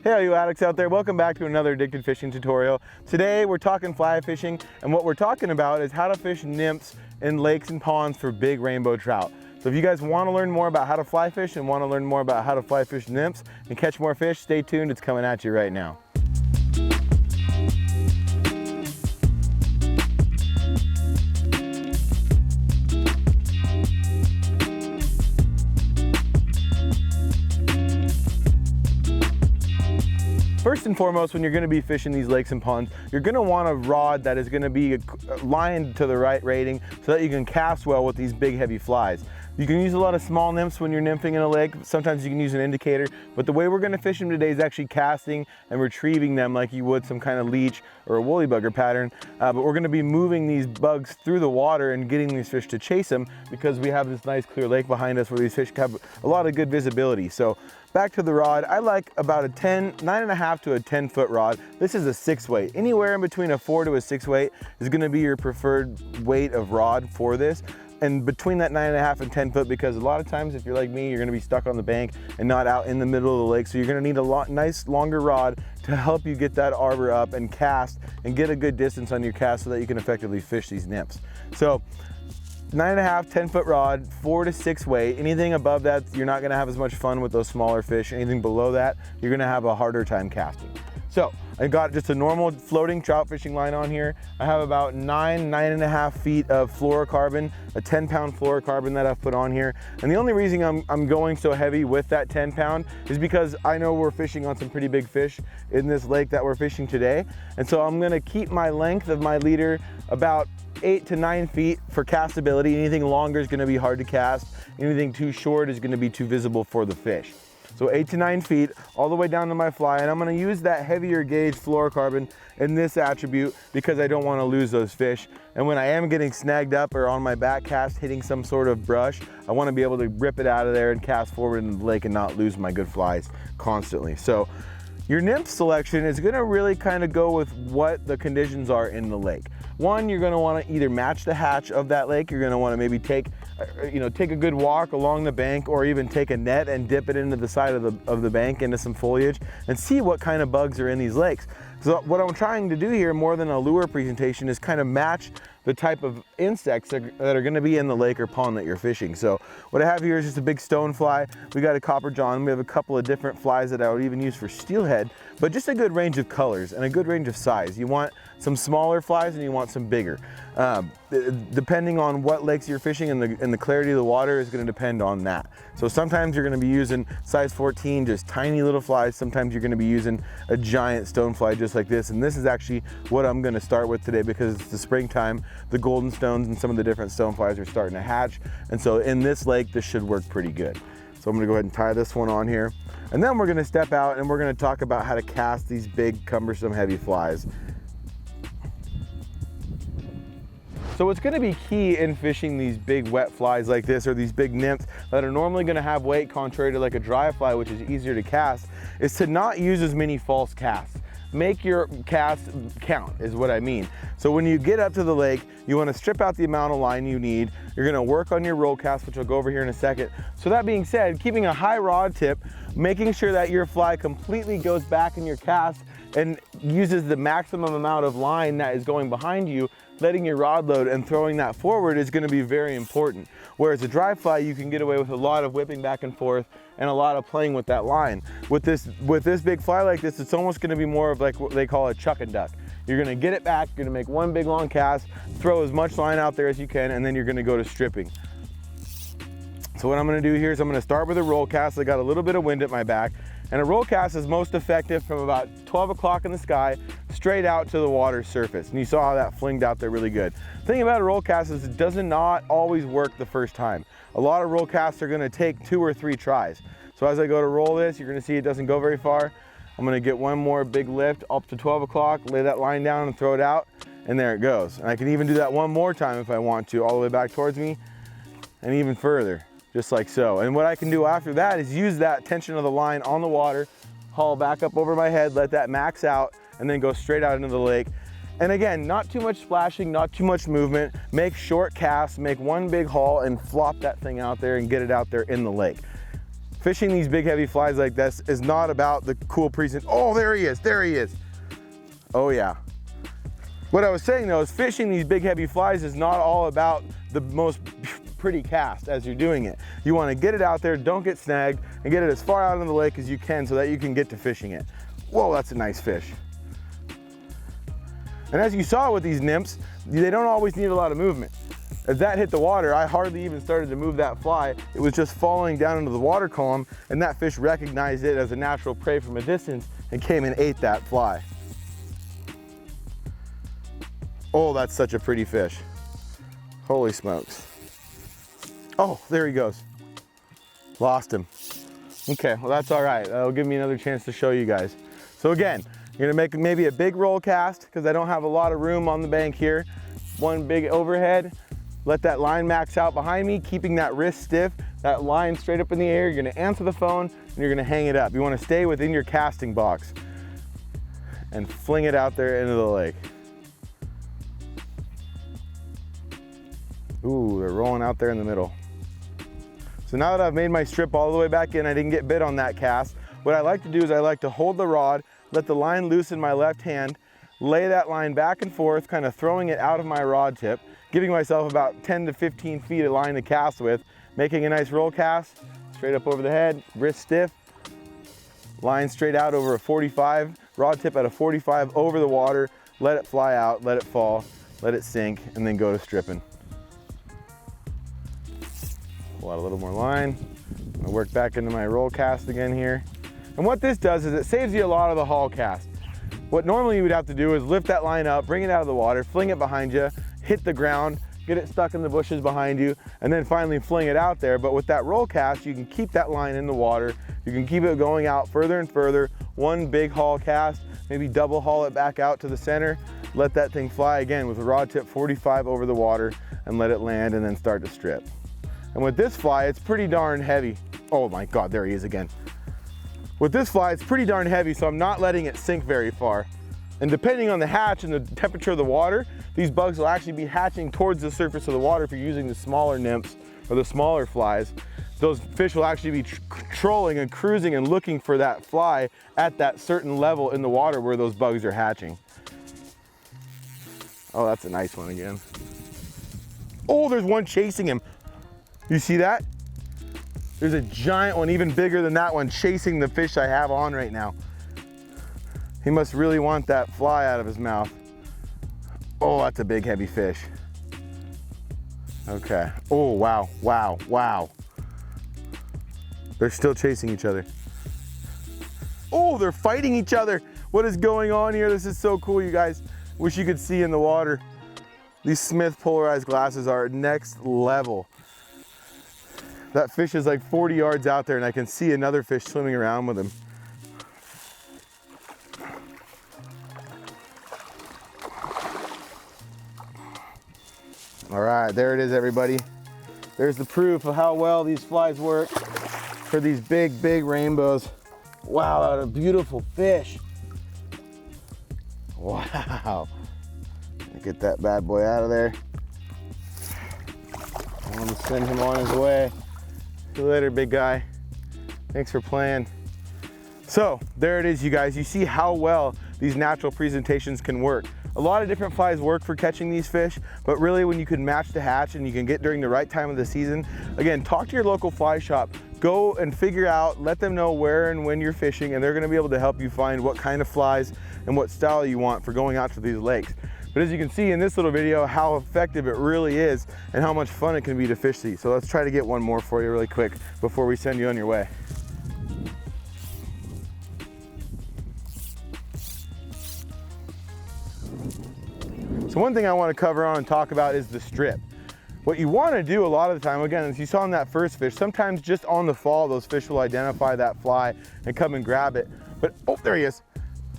Hey all you addicts out there, welcome back to another addicted fishing tutorial. Today we're talking fly fishing, and what we're talking about is how to fish nymphs in lakes and ponds for big rainbow trout. So if you guys want to learn more about how to fly fish and want to learn more about how to fly fish nymphs and catch more fish, stay tuned, it's coming at you right now. First and foremost, when you're going to be fishing these lakes and ponds, you're going to want a rod that is going to be lined to the right rating so that you can cast well with these big heavy flies. You can use a lot of small nymphs when you're nymphing in a lake. Sometimes you can use an indicator, but the way we're going to fish them today is actually casting and retrieving them like you would some kind of leech or a woolly bugger pattern. But we're going to be moving these bugs through the water and getting these fish to chase them because we have this nice clear lake behind us where these fish have a lot of good visibility. So back to the rod, I like about a 9.5 to a 10-foot rod. This is a 6 weight. Anywhere in between a 4 to a 6 weight is going to be your preferred weight of rod for this. And between that 9.5 and 10 foot, because a lot of times if you're like me, you're going to be stuck on the bank and not out in the middle of the lake. So you're going to need a nice longer rod to help you get that arbor up and cast and get a good distance on your cast so that you can effectively fish these nymphs. So 9.5, 10-foot rod, 4 to 6 weight. Anything above that, you're not going to have as much fun with those smaller fish. Anything below that, you're going to have a harder time casting. So I got just a normal floating trout fishing line on here. I have about 9.5 feet of fluorocarbon, a 10-pound fluorocarbon that I've put on here. And the only reason I'm going so heavy with that 10-pound is because I know we're fishing on some pretty big fish in this lake that we're fishing today. And so I'm gonna keep my length of my leader about 8 to 9 feet for castability. Anything longer is gonna be hard to cast. Anything too short is gonna be too visible for the fish. So 8 to 9 feet all the way down to my fly, and I'm going to use that heavier gauge fluorocarbon in this attribute because I don't want to lose those fish. And when I am getting snagged up or on my back cast hitting some sort of brush, I want to be able to rip it out of there and cast forward into the lake and not lose my good flies constantly. So your nymph selection is going to really kind of go with what the conditions are in the lake. One, you're going to want to either match the hatch of that lake. You're going to want to maybe take a good walk along the bank, or even take a net and dip it into the side of the bank into some foliage and see what kind of bugs are in these lakes. So what I'm trying to do here, more than a lure presentation, is kind of match the type of insects that are going to be in the lake or pond that you're fishing. So what I have here is just a big stone fly. We got a copper john. We have a couple of different flies that I would even use for steelhead, but just a good range of colors and a good range of size. You want some smaller flies and you want some bigger. Depending on what lakes you're fishing and the clarity of the water is going to depend on that. So sometimes you're going to be using size 14, just tiny little flies. Sometimes you're going to be using a giant stone fly just like this. And this is actually what I'm going to start with today because it's the springtime. The golden stones and some of the different stone flies are starting to hatch. And so in this lake, this should work pretty good. So I'm going to go ahead and tie this one on here. And then we're going to step out and we're going to talk about how to cast these big, cumbersome, heavy flies. So what's going to be key in fishing these big wet flies like this, or these big nymphs that are normally going to have weight contrary to like a dry fly, which is easier to cast, is to not use as many false casts. Make your cast count is what I mean. So when you get up to the lake, you want to strip out the amount of line you need. You're going to work on your roll cast, which I'll go over here in a second. So that being said, keeping a high rod tip, making sure that your fly completely goes back in your cast and uses the maximum amount of line that is going behind you, letting your rod load and throwing that forward is going to be very important. Whereas a dry fly, you can get away with a lot of whipping back and forth and a lot of playing with that line. With this big fly like this, it's almost going to be more of like what they call a chuck and duck. You're going to get it back, you're going to make one big long cast, throw as much line out there as you can, and then you're going to go to stripping. So what I'm going to do here is I'm going to start with a roll cast. I got a little bit of wind at my back, and a roll cast is most effective from about 12 o'clock in the sky straight out to the water surface. And you saw how that flinged out there really good. The thing about a roll cast is it does not always work the first time. A lot of roll casts are going to take 2 or 3 tries. So as I go to roll this, you're going to see it doesn't go very far. I'm going to get one more big lift up to 12 o'clock, lay that line down and throw it out, and there it goes. And I can even do that one more time if I want to, all the way back towards me and even further, just like so. And what I can do after that is use that tension of the line on the water, haul back up over my head, let that max out, and then go straight out into the lake. And again, not too much splashing, not too much movement. Make short casts, make one big haul and flop that thing out there and get it out there in the lake. Fishing these big heavy flies like this is not about the cool presentation. Oh, there he is, there he is. Oh yeah. What I was saying though is fishing these big heavy flies is not all about the most pretty cast as you're doing it. You want to get it out there, don't get snagged, and get it as far out into the lake as you can so that you can get to fishing it. Whoa, that's a nice fish. And as you saw with these nymphs, they don't always need a lot of movement. As that hit the water, I hardly even started to move that fly. It was just falling down into the water column, and that fish recognized it as a natural prey from a distance and came and ate that fly. Oh, that's such a pretty fish. Holy smokes. Oh, there he goes. Lost him. Okay, well that's all right. That'll give me another chance to show you guys. So again, you're gonna make maybe a big roll cast because I don't have a lot of room on the bank here. One big overhead. Let that line max out behind me, keeping that wrist stiff, that line straight up in the air. You're gonna answer the phone and you're gonna hang it up. You wanna stay within your casting box and fling it out there into the lake. Ooh, they're rolling out there in the middle. So now that I've made my strip all the way back in, I didn't get bit on that cast. What I like to do is I like to hold the rod, let the line loose in my left hand, lay that line back and forth, kind of throwing it out of my rod tip, giving myself about 10 to 15 feet of line to cast with, making a nice roll cast, straight up over the head, wrist stiff, line straight out over a 45, rod tip at a 45 over the water, let it fly out, let it fall, let it sink, and then go to stripping. Pull out a little more line. I work back into my roll cast again here. And what this does is it saves you a lot of the haul cast. What normally you would have to do is lift that line up, bring it out of the water, fling it behind you, hit the ground, get it stuck in the bushes behind you, and then finally fling it out there. But with that roll cast, you can keep that line in the water. You can keep it going out further and further. One big haul cast, maybe double haul it back out to the center, let that thing fly again with a rod tip 45 over the water and let it land and then start to strip. And with this fly, it's pretty darn heavy. Oh my God, there he is again. With this fly, it's pretty darn heavy, so I'm not letting it sink very far. And depending on the hatch and the temperature of the water, these bugs will actually be hatching towards the surface of the water if you're using the smaller nymphs or the smaller flies. Those fish will actually be trolling and cruising and looking for that fly at that certain level in the water where those bugs are hatching. Oh, that's a nice one again. Oh, there's one chasing him. You see that? There's a giant one, even bigger than that one, chasing the fish I have on right now. He must really want that fly out of his mouth. Oh, that's a big, heavy fish. Okay. Oh, wow, wow, wow. They're still chasing each other. Oh, they're fighting each other. What is going on here? This is so cool, you guys. Wish you could see in the water. These Smith polarized glasses are next level. That fish is like 40 yards out there and I can see another fish swimming around with him. All right, there it is, everybody. There's the proof of how well these flies work for these big, big rainbows. Wow, what a beautiful fish. Wow. Get that bad boy out of there. I'm gonna send him on his way. See you later, big guy. Thanks for playing. So there it is, you guys. You see how well these natural presentations can work. A lot of different flies work for catching these fish, but really when you can match the hatch and you can get during the right time of the season, again, talk to your local fly shop. Go and figure out, let them know where and when you're fishing, and they're gonna be able to help you find what kind of flies and what style you want for going out to these lakes. But as you can see in this little video, how effective it really is and how much fun it can be to fish these. So let's try to get one more for you really quick before we send you on your way. So one thing I want to cover on and talk about is the strip. What you want to do a lot of the time, again, as you saw in that first fish, sometimes just on the fall, those fish will identify that fly and come and grab it. But, oh, there he is.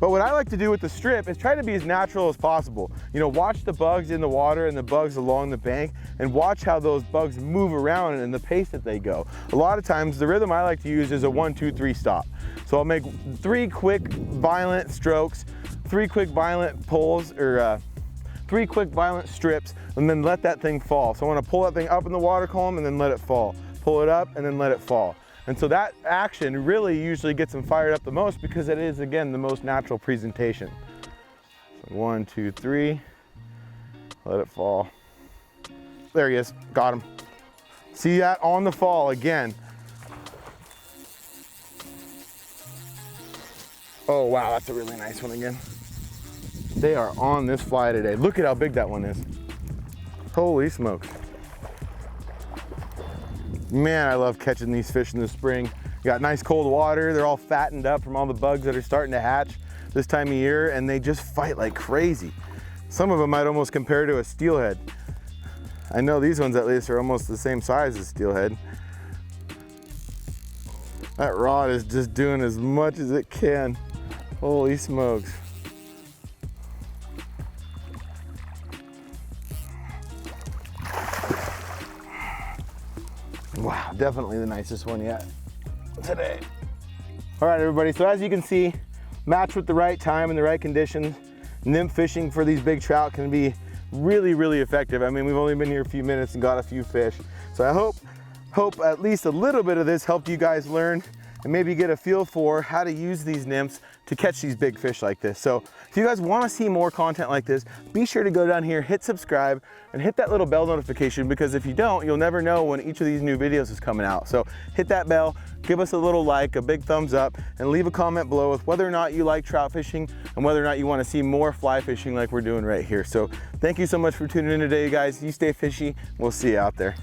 But what I like to do with the strip is try to be as natural as possible. You know, watch the bugs in the water and the bugs along the bank and watch how those bugs move around and the pace that they go. A lot of times the rhythm I like to use is a 1, 2, 3 stop. So I'll make 3 quick violent strokes, 3 quick violent pulls, or 3 quick violent strips, and then let that thing fall. So I want to pull that thing up in the water column and then let it fall. Pull it up and then let it fall. And so that action really usually gets them fired up the most because it is, again, the most natural presentation. So 1, 2, 3, let it fall. There he is, got him. See that on the fall again. Oh wow, that's a really nice one again. They are on this fly today. Look at how big that one is. Holy smokes. Man, I love catching these fish in the spring. You got nice cold water. They're all fattened up from all the bugs that are starting to hatch this time of year, and they just fight like crazy. Some of them I'd almost compare to a steelhead. I know these ones at least are almost the same size as steelhead. That rod is just doing as much as it can. Holy smokes. Wow, definitely the nicest one yet today. All right, everybody, so as you can see, matched with the right time and the right conditions, nymph fishing for these big trout can be really, really effective. I mean, we've only been here a few minutes and got a few fish. So I hope at least a little bit of this helped you guys learn and maybe get a feel for how to use these nymphs to catch these big fish like this. So if you guys want to see more content like this, be sure to go down here, hit subscribe, and hit that little bell notification, because if you don't, you'll never know when each of these new videos is coming out. So hit that bell, give us a little like, a big thumbs up, and leave a comment below with whether or not you like trout fishing and whether or not you want to see more fly fishing like we're doing right here. So thank you so much for tuning in today, guys. You stay fishy. We'll see you out there.